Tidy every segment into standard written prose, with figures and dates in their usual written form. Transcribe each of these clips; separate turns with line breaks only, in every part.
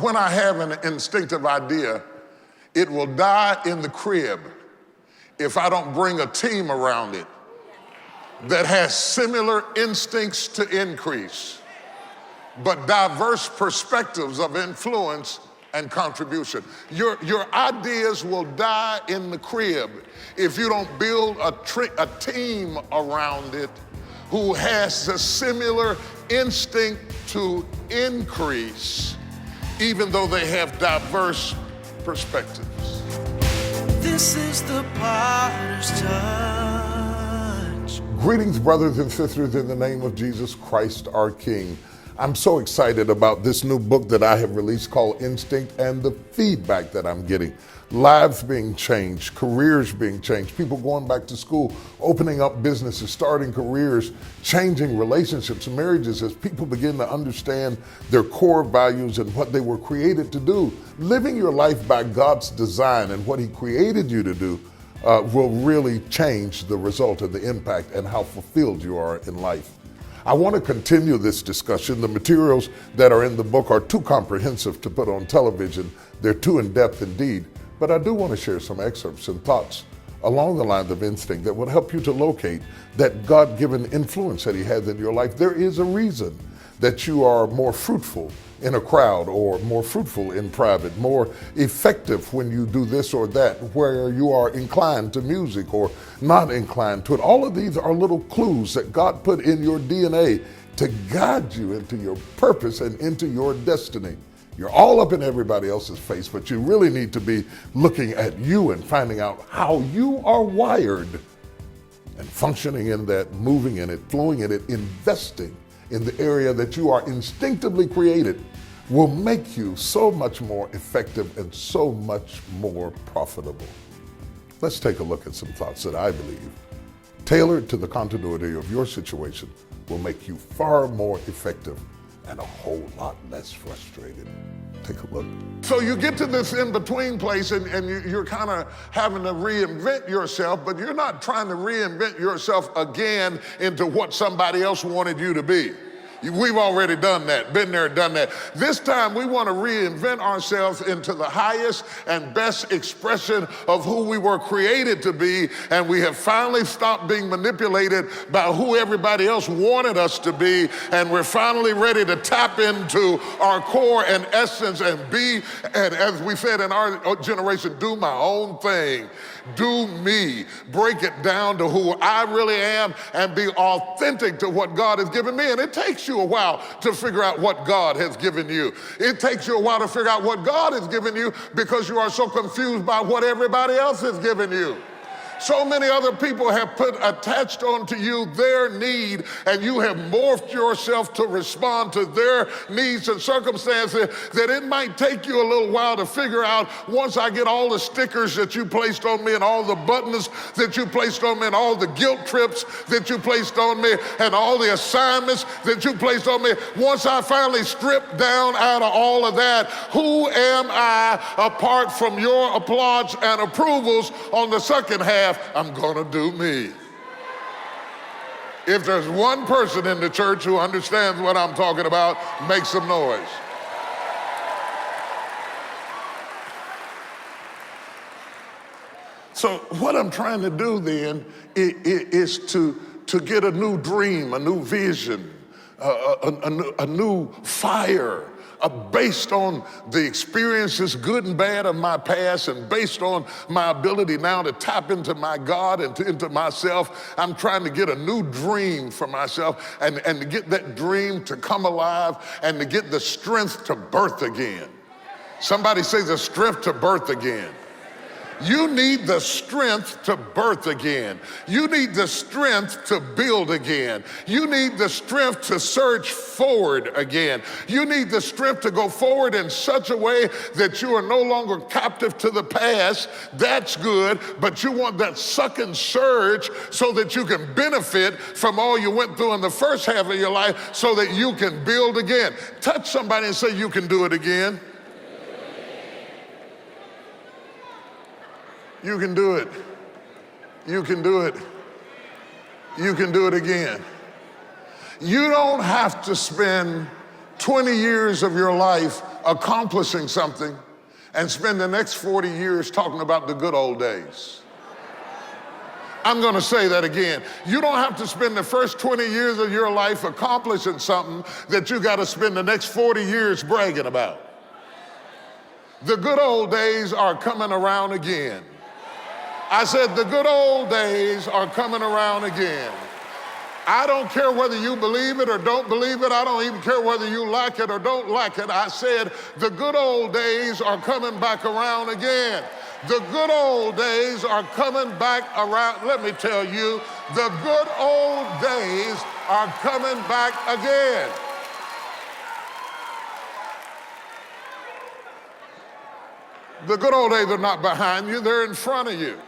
when I have an instinctive idea, it will die in the crib if I don't bring a team around it that has similar instincts to increase, but diverse perspectives of influence and contribution. Your ideas will die in the crib if you don't build a team around it who has a similar instinct to increase, even though they have diverse perspectives.
This is the potter's touch.
Greetings, brothers and sisters, in the name of Jesus Christ, our King. I'm so excited about this new book that I have released called Instinct, and the feedback that I'm getting. Lives being changed, careers being changed, people going back to school, opening up businesses, starting careers, changing relationships, marriages, as people begin to understand their core values and what they were created to do. Living your life by God's design and what He created you to do will really change the result and the impact and how fulfilled you are in life. I want to continue this discussion. The materials that are in the book are too comprehensive to put on television. They're too in-depth indeed. But I do want to share some excerpts and thoughts along the lines of instinct that will help you to locate that God-given influence that He has in your life. There is a reason that you are more fruitful in a crowd, or more fruitful in private, more effective when you do this or that, where you are inclined to music or not inclined to it. All of these are little clues that God put in your DNA to guide you into your purpose and into your destiny. You're all up in everybody else's face, but you really need to be looking at you and finding out how you are wired and functioning in that, moving in it, flowing in it, investing in the area that you are instinctively created will make you so much more effective and so much more profitable. Let's take a look at some thoughts that I believe, tailored to the continuity of your situation, will make you far more effective and a whole lot less frustrated. Take a look. So you get to this in-between place and you're kind of having to reinvent yourself, but you're not trying to reinvent yourself again into what somebody else wanted you to be. We've already done that, been there, done that. This time we want to reinvent ourselves into the highest and best expression of who we were created to be, and we have finally stopped being manipulated by who everybody else wanted us to be, and we're finally ready to tap into our core and essence and be, and as we said in our generation, do my own thing. Do me, break it down to who I really am and be authentic to what God has given me. And it takes you a while to figure out what God has given you. It takes you a while to figure out what God has given you because you are so confused by what everybody else has given you. So many other people have put attached onto you their need, and you have morphed yourself to respond to their needs and circumstances, that it might take you a little while to figure out, once I get all the stickers that you placed on me and all the buttons that you placed on me and all the guilt trips that you placed on me and all the assignments that you placed on me, once I finally strip down out of all of that, who am I apart from your applause and approvals on the second half? I'm gonna do me. If there's one person in the church who understands what I'm talking about, make some noise. So what I'm trying to do then is to get a new dream, a new vision, a new fire, based on the experiences, good and bad, of my past, and based on my ability now to tap into my God and into myself. I'm trying to get a new dream for myself and to get that dream to come alive and to get the strength to birth again. Somebody say the strength to birth again. You need the strength to birth again. You need the strength to build again. You need the strength to surge forward again. You need the strength to go forward in such a way that you are no longer captive to the past. That's good, but you want that suck and surge so that you can benefit from all you went through in the first half of your life so that you can build again. Touch somebody and say, you can do it again. You can do it. You can do it. You can do it again. You don't have to spend 20 years of your life accomplishing something and spend the next 40 years talking about the good old days. I'm going to say that again. You don't have to spend the first 20 years of your life accomplishing something that you got to spend the next 40 years bragging about. The good old days are coming around again. I said the good old days are coming around again. I don't care whether you believe it or don't believe it. I don't even care whether you like it or don't like it. I said the good old days are coming back around again. The good old days are coming back around. Let me tell you, the good old days are coming back again. The good old days are not behind you, they're in front of you.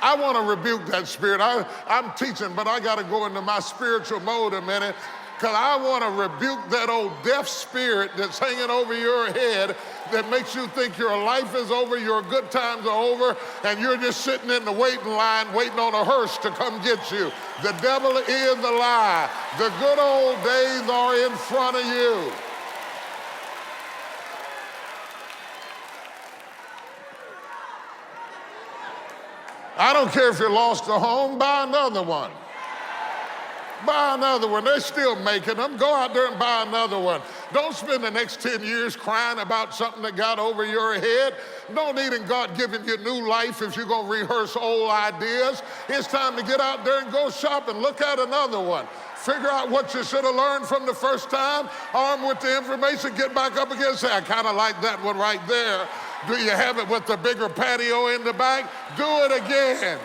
I want to rebuke that spirit. I'm teaching, but I got to go into my spiritual mode a minute, because I want to rebuke that old deaf spirit that's hanging over your head that makes you think your life is over, your good times are over, and you're just sitting in the waiting line waiting on a hearse to come get you. The devil is a lie. The good old days are in front of you. I don't care if you lost a home, buy another one. Buy another one. They're still making them. Go out there and buy another one. Don't spend the next 10 years crying about something that got over your head. No need in God giving you new life if you're going to rehearse old ideas. It's time to get out there and go shop and look at another one. Figure out what you should have learned from the first time. Armed with the information, get back up again and say, I kind of like that one right there. Do you have it with the bigger patio in the back? Do it again.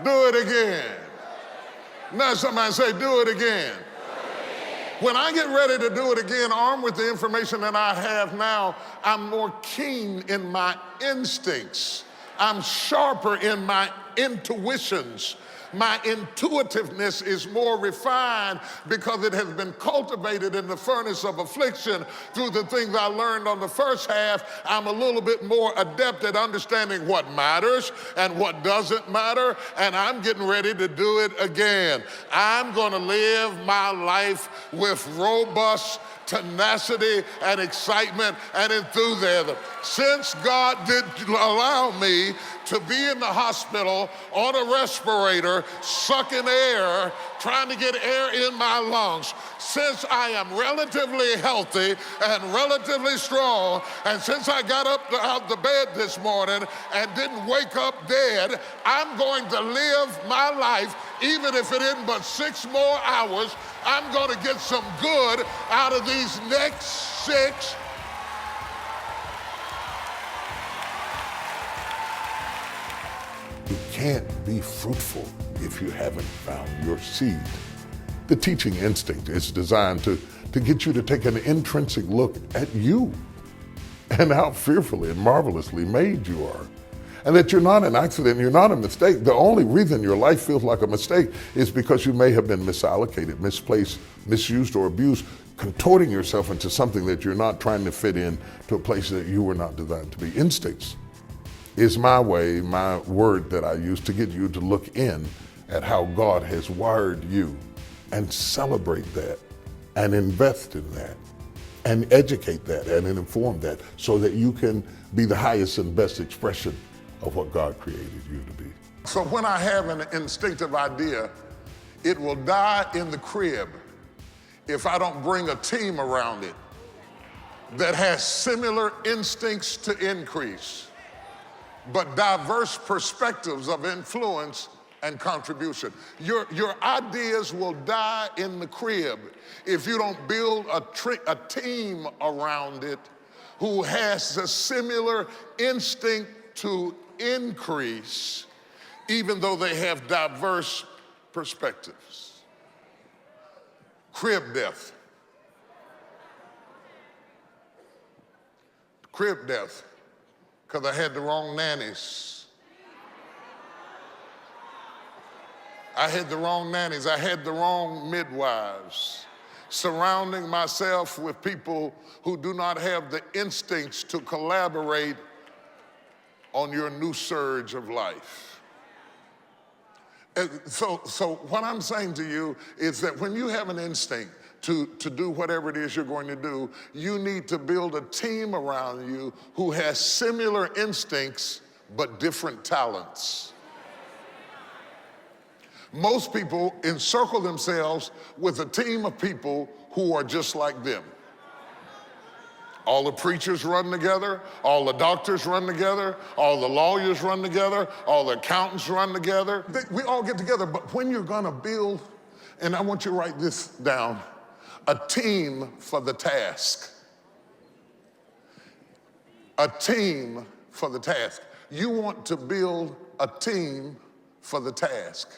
Do it again. Now somebody say, do it again. When I get ready to do it again, armed with the information that I have now, I'm more keen in my instincts. I'm sharper in my intuitions. My intuitiveness is more refined because it has been cultivated in the furnace of affliction through the things I learned on the first half. I'm a little bit more adept at understanding what matters and what doesn't matter, and I'm getting ready to do it again. I'm going to live my life with robust tenacity and excitement and enthusiasm. Since God didn't allow me to be in the hospital on a respirator, sucking air, trying to get air in my lungs, since I am relatively healthy and relatively strong, and since I got up out the bed this morning and didn't wake up dead, I'm going to live my life, even if it isn't but 6 more hours. I'm going to get some good out of these next 6. You can't be fruitful if you haven't found your seed. The teaching instinct is designed to get you to take an intrinsic look at you and how fearfully and marvelously made you are. And that you're not an accident, you're not a mistake. The only reason your life feels like a mistake is because you may have been misallocated, misplaced, misused, or abused, contorting yourself into something that you're not trying to fit in to a place that you were not designed to be. Instincts is my way, my word that I use to get you to look in at how God has wired you and celebrate that and invest in that and educate that and inform that so that you can be the highest and best expression of what God created you to be. So when I have an instinctive idea, it will die in the crib if I don't bring a team around it that has similar instincts to increase, but diverse perspectives of influence and contribution. Your ideas will die in the crib if you don't build a team around it who has a similar instinct to increase, even though they have diverse perspectives. Crib death. Crib death, because I had the wrong nannies. I had the wrong nannies. I had the wrong midwives. Surrounding myself with people who do not have the instincts to collaborate on your new surge of life. So what I'm saying to you is that when you have an instinct to do whatever it is you're going to do, you need to build a team around you who has similar instincts but different talents. Most people encircle themselves with a team of people who are just like them. All the preachers run together, all the doctors run together, all the lawyers run together, all the accountants run together. We all get together, but when you're gonna build, and I want you to write this down, a team for the task. A team for the task. You want to build a team for the task.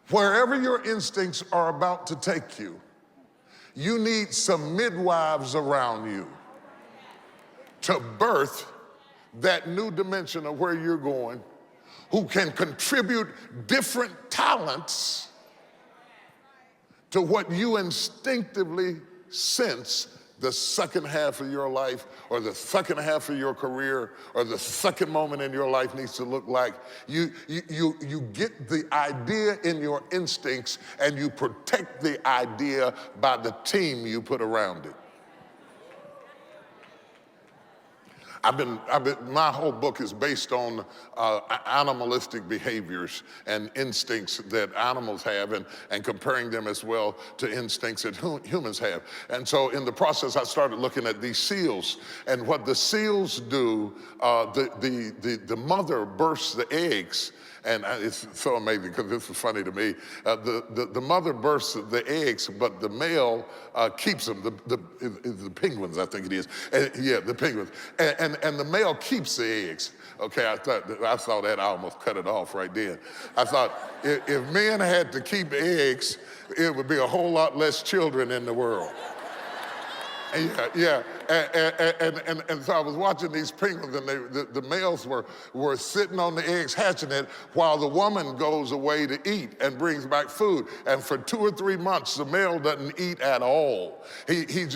Wherever your instincts are about to take you, you need some midwives around you to birth that new dimension of where you're going, who can contribute different talents to what you instinctively sense the second half of your life or the second half of your career or the second moment in your life needs to look like. You get the idea in your instincts and you protect the idea by the team you put around it. My whole book is based on animalistic behaviors and instincts that animals have and comparing them as well to instincts that humans have. And so in the process, I started looking at these seals and what the seals do. The mother bursts the eggs. And it's so amazing because this is funny to me. The mother bursts the eggs, but the male keeps them. The penguins, I think it is. Yeah, the penguins. And the male keeps the eggs. Okay, I saw that, I almost cut it off right then. I thought if men had to keep eggs, it would be a whole lot less children in the world. Yeah. And so I was watching these penguins, and the males were sitting on the eggs hatching it while the woman goes away to eat and brings back food. And for 2 or 3 months, the male doesn't eat at all. He's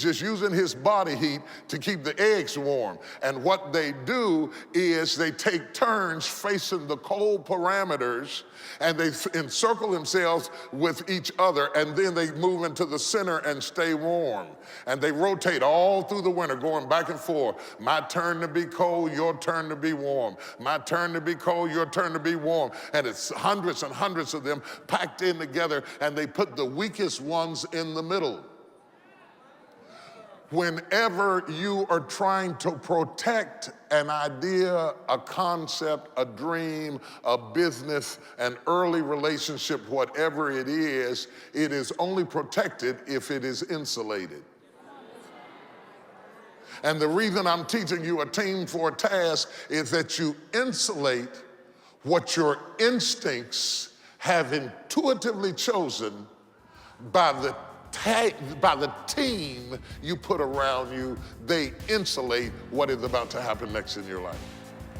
just using his body heat to keep the eggs warm. And what they do is they take turns facing the cold parameters, and they encircle themselves with each other, and then they move into the center and stay warm. And they rotate all through the winter, going back and forth. My turn to be cold, your turn to be warm. My turn to be cold, your turn to be warm. And it's hundreds and hundreds of them packed in together, and they put the weakest ones in the middle. Whenever you are trying to protect an idea, a concept, a dream, a business, an early relationship, whatever it is only protected if it is insulated. And the reason I'm teaching you a team for a task is that you insulate what your instincts have intuitively chosen by the team you put around you. They insulate what is about to happen next in your life.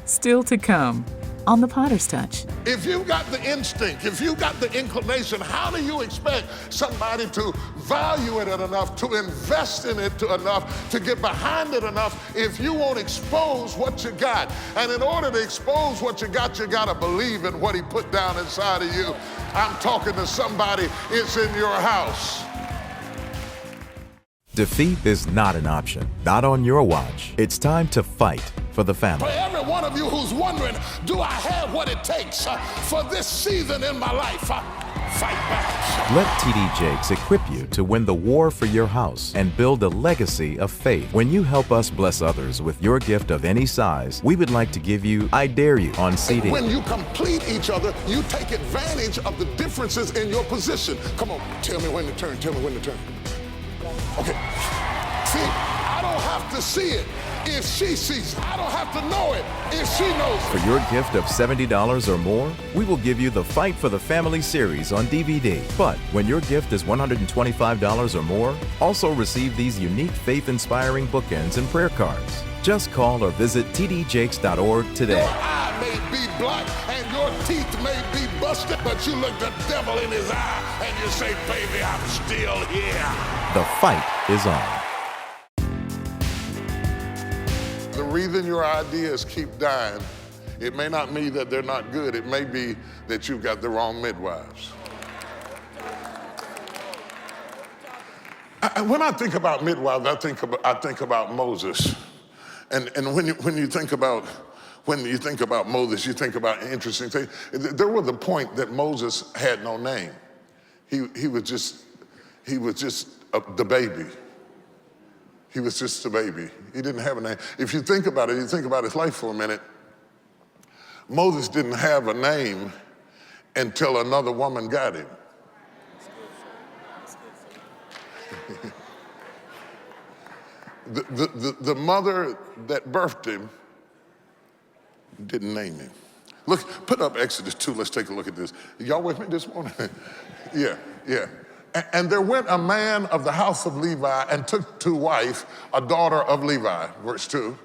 Still to come on The Potter's Touch.
If you've got the instinct, if you've got the inclination, how do you expect somebody to value it enough, to invest in it enough, to get behind it enough if you won't expose what you got? And in order to expose what you got to believe in what he put down inside of you. I'm talking to somebody, it's in your house.
Defeat is not an option, not on your watch. It's time to fight for the family.
For every one of you who's wondering, do I have what it takes for this season in my life? Fight back.
Let TD Jakes equip you to win the war for your house and build a legacy of faith. When you help us bless others with your gift of any size, we would like to give you I Dare You on CD.
When you complete each other, you take advantage of the differences in your position. Come on, tell me when to turn, Okay. See, I don't have to see it if she sees it. I don't have to know it if she knows it.
For your gift of $70 or more, we will give you the Fight for the Family series on DVD. But when your gift is $125 or more, also receive these unique faith-inspiring bookends and prayer cards. Just call or visit tdjakes.org today.
Your eye may be black and your teeth may be busted, but you look the devil in his eye and you say, baby, I'm still here.
The fight is on.
The reason your ideas keep dying, it may not mean that they're not good. It may be that you've got the wrong midwives. When I think about midwives, I think about Moses. And when you think about Moses, you think about an interesting thing. There was a point that Moses had no name. He was just the baby. He was just a baby. He didn't have a name. If you think about it, you think about his life for a minute. Moses didn't have a name until another woman got him. The mother that birthed him didn't name him. Look, put up Exodus 2. Let's take a look at this. Y'all with me this morning? Yeah. And there went a man of the house of Levi and took to wife a daughter of Levi, verse 2.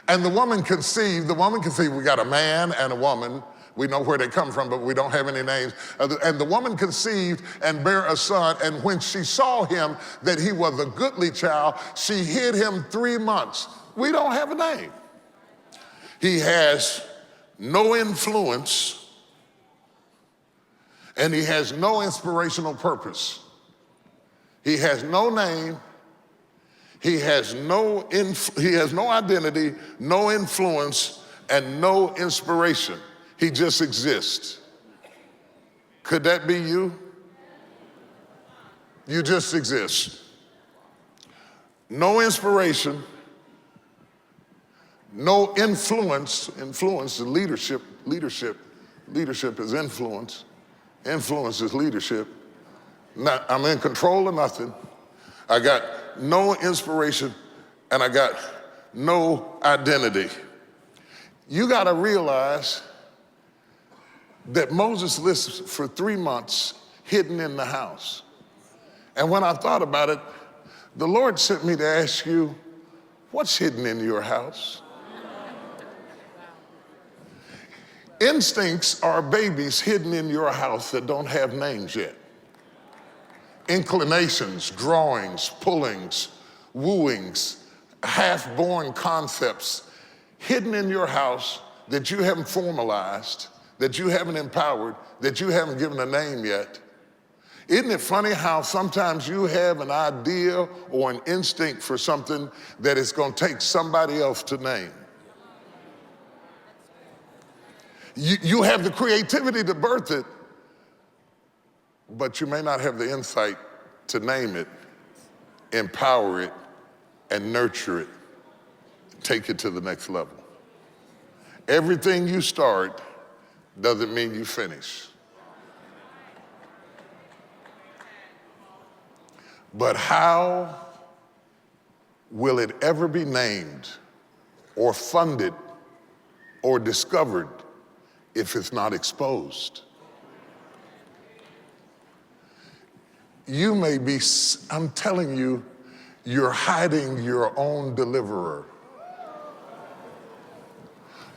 And the woman conceived. We got a man and a woman. We know where they come from, but we don't have any names. And the woman conceived and bare a son. And when she saw him that he was a goodly child, she hid him 3 months. We don't have a name. He has no influence, and he has no inspirational purpose. He has no name. He has no identity, no influence, and no inspiration. He just exists. Could that be you? You just exist. No inspiration, no influence. Influence is leadership. Leadership is influence. Influence is leadership. I'm in control of nothing. I got no inspiration, and I got no identity. You got to realize that Moses lives for 3 months hidden in the house. And when I thought about it, the Lord sent me to ask you, what's hidden in your house? Instincts are babies hidden in your house that don't have names yet. Inclinations, drawings, pullings, wooings, half-born concepts hidden in your house that you haven't formalized, that you haven't empowered, that you haven't given a name yet. Isn't it funny how sometimes you have an idea or an instinct for something that it's going to take somebody else to name? You have the creativity to birth it, but you may not have the insight to name it, empower it, and nurture it, take it to the next level. Everything you start doesn't mean you finish. But how will it ever be named or funded or discovered if it's not exposed? You may be, I'm telling you, you're hiding your own deliverer.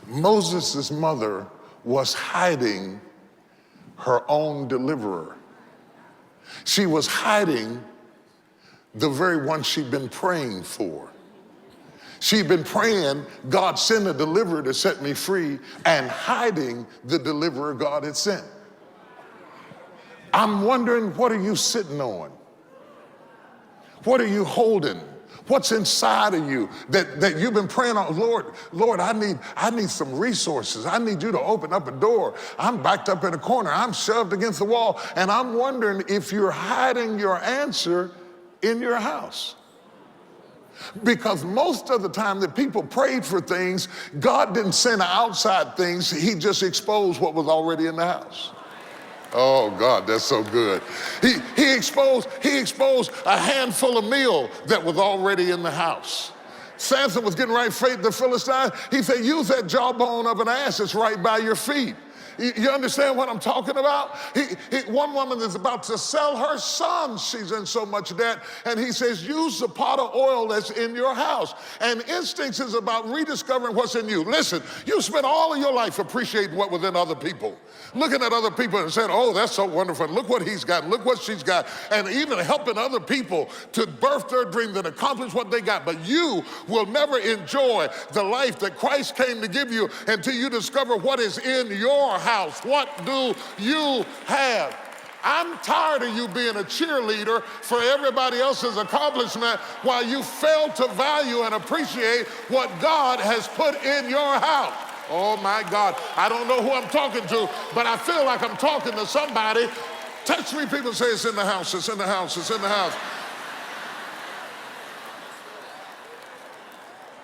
Moses' mother was hiding her own deliverer. She was hiding the very one she'd been praying for. She'd been praying, God, send a deliverer to set me free, and hiding the deliverer God had sent. I'm wondering, what are you sitting on? What are you holding? What's inside of you that you've been praying on? Lord, I need some resources. I need you to open up a door. I'm backed up in a corner. I'm shoved against the wall. And I'm wondering if you're hiding your answer in your house. Because most of the time that people prayed for things, God didn't send outside things. He just exposed what was already in the house. Oh God, that's so good. He exposed a handful of meal that was already in the house. Samson was getting ready to fight the Philistine. He said, use that jawbone of an ass that's right by your feet. You understand what I'm talking about? One woman is about to sell her son. She's in so much debt. And he says, use the pot of oil that's in your house. And instincts is about rediscovering what's in you. Listen, you spent all of your life appreciating what was in other people. Looking at other people and saying, oh, that's so wonderful. Look what he's got. Look what she's got. And even helping other people to birth their dreams and accomplish what they got. But you will never enjoy the life that Christ came to give you until you discover what is in your house. What do you have? I'm tired of you being a cheerleader for everybody else's accomplishment while you fail to value and appreciate what God has put in your house. Oh my God, I don't know who I'm talking to, but I feel like I'm talking to somebody. Touch 3 people, say it's in the house, it's in the house, it's in the house.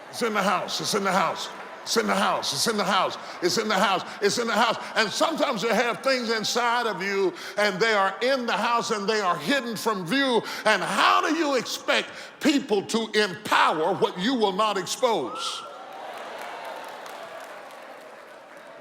It's in the house, it's in the house. It's in the house, it's in the house, it's in the house, it's in the house. And sometimes you have things inside of you and they are in the house and they are hidden from view. And how do you expect people to empower what you will not expose?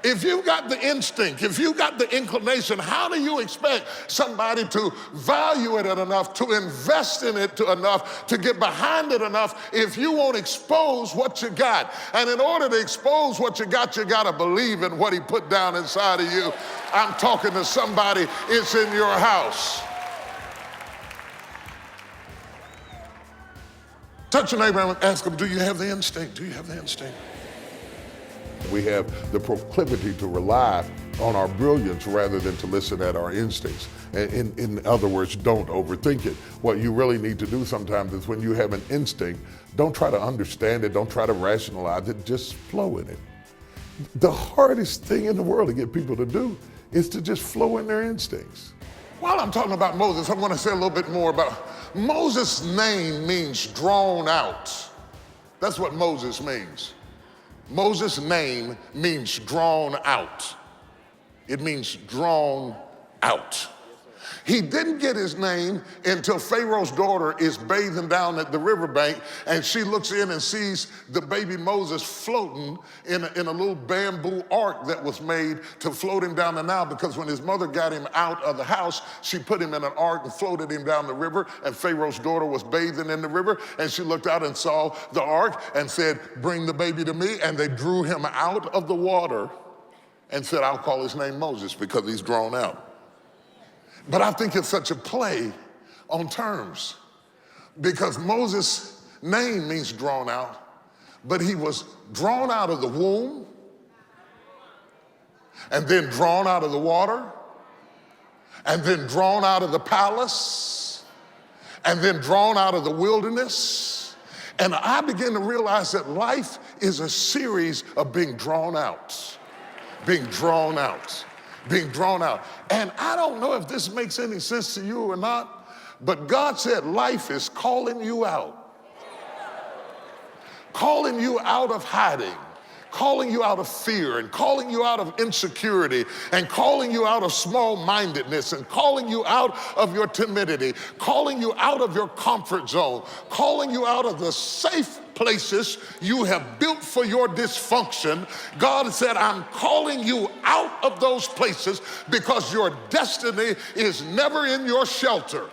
If you've got the instinct, if you've got the inclination, how do you expect somebody to value it enough, to invest in it enough, to get behind it enough if you won't expose what you got? And in order to expose what you got to believe in what he put down inside of you. I'm talking to somebody, it's in your house. Touch your neighbor and ask them, do you have the instinct? Do you have the instinct? We have the proclivity to rely on our brilliance rather than to listen at our instincts. In other words, don't overthink it. What you really need to do sometimes is when you have an instinct, don't try to understand it, don't try to rationalize it, just flow in it. The hardest thing in the world to get people to do is to just flow in their instincts. While I'm talking about Moses, I want to say a little bit more about Moses' name means drawn out. That's what Moses means. Moses' name means drawn out. It means drawn out. He didn't get his name until Pharaoh's daughter is bathing down at the riverbank and she looks in and sees the baby Moses floating in a little bamboo ark that was made to float him down the Nile, because when his mother got him out of the house, she put him in an ark and floated him down the river, and Pharaoh's daughter was bathing in the river and she looked out and saw the ark and said, bring the baby to me, and they drew him out of the water and said, I'll call his name Moses because he's drawn out. But I think it's such a play on terms, because Moses' name means drawn out, but he was drawn out of the womb and then drawn out of the water and then drawn out of the palace and then drawn out of the wilderness. And I began to realize that life is a series of being drawn out, being drawn out. Being drawn out. And I don't know if this makes any sense to you or not, but God said life is calling you out. Calling you out of hiding, calling you out of fear, and calling you out of insecurity, and calling you out of small-mindedness, and calling you out of your timidity, calling you out of your comfort zone, calling you out of the safe places you have built for your dysfunction. God said, I'm calling you out of those places because your destiny is never in your shelter.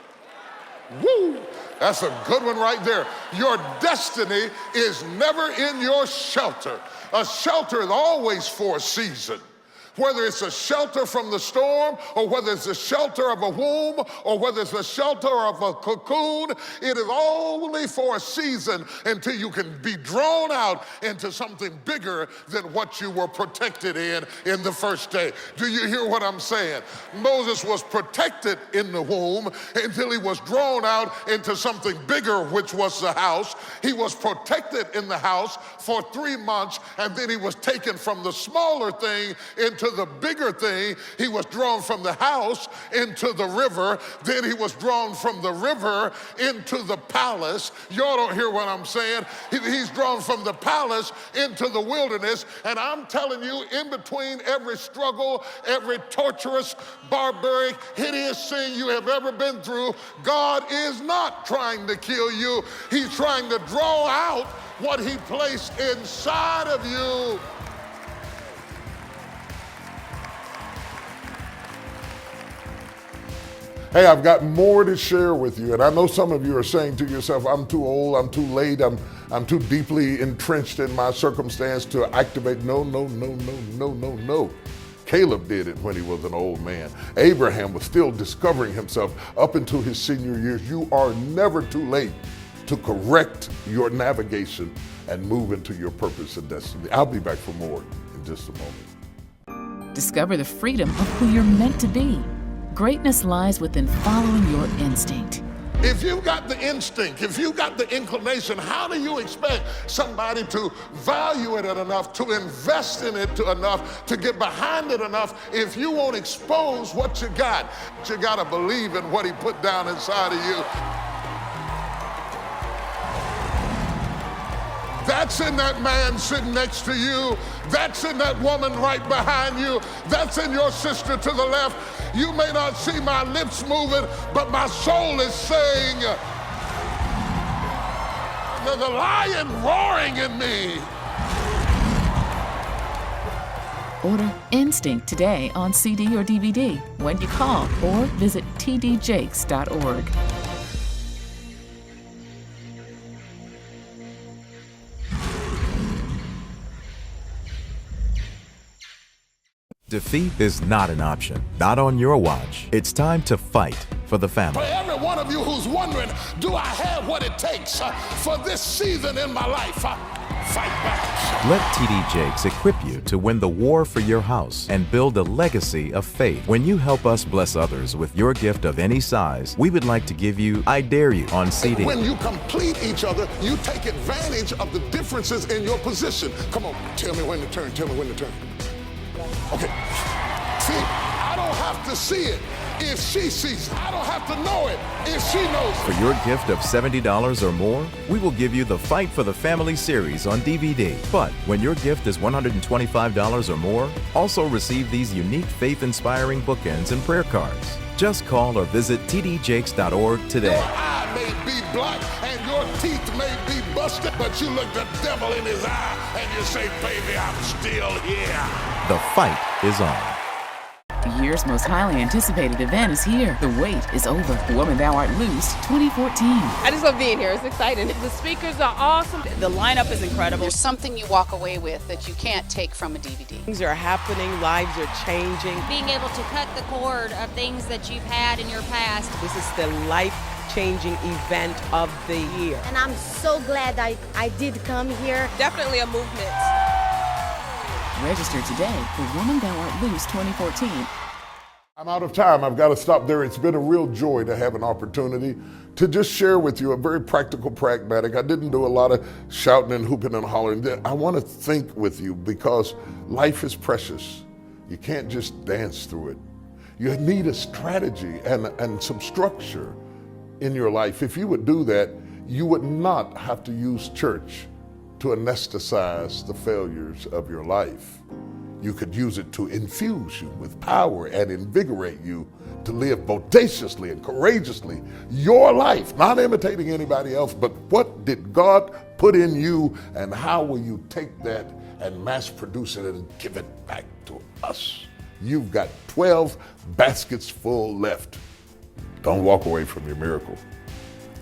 Woo! That's a good one right there. Your destiny is never in your shelter. A shelter is always for a season. Whether it's a shelter from the storm, or whether it's a shelter of a womb, or whether it's a shelter of a cocoon, it is only for a season until you can be drawn out into something bigger than what you were protected in the first day. Do you hear what I'm saying? Moses was protected in the womb until he was drawn out into something bigger, which was the house. He was protected in the house for 3 months, and then he was taken from the smaller thing into the bigger thing. He was drawn from the house into the river. Then he was drawn from the river into the palace. Y'all don't hear what I'm saying. He's drawn from the palace into the wilderness. And I'm telling you, in between every struggle, every torturous, barbaric, hideous thing you have ever been through, God is not trying to kill you. He's trying to draw out what he placed inside of you. Hey, I've got more to share with you. And I know some of you are saying to yourself, I'm too old, I'm too late, I'm too deeply entrenched in my circumstance to activate. No. Caleb did it when he was an old man. Abraham was still discovering himself up into his senior years. You are never too late to correct your navigation and move into your purpose and destiny. I'll be back for more in just a moment.
Discover the freedom of who you're meant to be. Greatness lies within following your instinct.
If you've got the instinct, if you've got the inclination, how do you expect somebody to value it enough, to invest in it enough, to get behind it enough if you won't expose what you got? You got to believe in what he put down inside of you. That's in that man sitting next to you. That's in that woman right behind you. That's in your sister to the left. You may not see my lips moving, but my soul is saying, there's a lion roaring in me.
Order Instinct today on CD or DVD when you call or visit tdjakes.org.
Defeat is not an option, not on your watch. It's time to fight for the
For
family.
every one of you who's wondering, do I have what it takes for this season in my life? Fight back.
Let TD Jakes equip you to win the war for your house and build a legacy of faith. When you help us bless others with your gift of any size, we would like to give you I Dare You on CD.
When you complete each other, you take advantage of the differences in your position. Come on, tell me when to turn, tell me when to turn. Okay. See, I don't have to see it if she sees it. I don't have to know it if she knows
For
it.
your gift of $70 or more, we will give you the Fight for the Family series on DVD. But when your gift is $125 or more, also receive these unique faith-inspiring bookends and prayer cards. Just call or visit tdjakes.org
Your
today.
eye may be black and your teeth may be busted, but you look the devil in his eye and you say, baby, I'm still here.
The fight is on.
The year's most highly anticipated event is here. The wait is over. The Woman Thou Art Loose 2014.
I just love being here. It's exciting.
The speakers are awesome. The lineup is incredible.
There's something you walk away with that you can't take from a DVD.
Things are happening. Lives are changing.
Being able to cut the cord of things that you've had in your past.
This is the life-changing event of the year.
And I'm so glad I did come here.
Definitely a movement.
Register today for Woman Thou Art Loose 2014.
I'm out of time. I've got to stop there. It's been a real joy to have an opportunity to just share with you a very practical, pragmatic. I didn't do a lot of shouting and hooping and hollering. I want to think with you because life is precious. You can't just dance through it. You need a strategy and some structure in your life. If you would do that, you would not have to use church to anesthetize the failures of your life. You could use it to infuse you with power and invigorate you to live bodaciously and courageously your life, not imitating anybody else, but what did God put in you and how will you take that and mass produce it and give it back to us? You've got 12 baskets full left. Don't walk away from your miracle.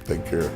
Take care.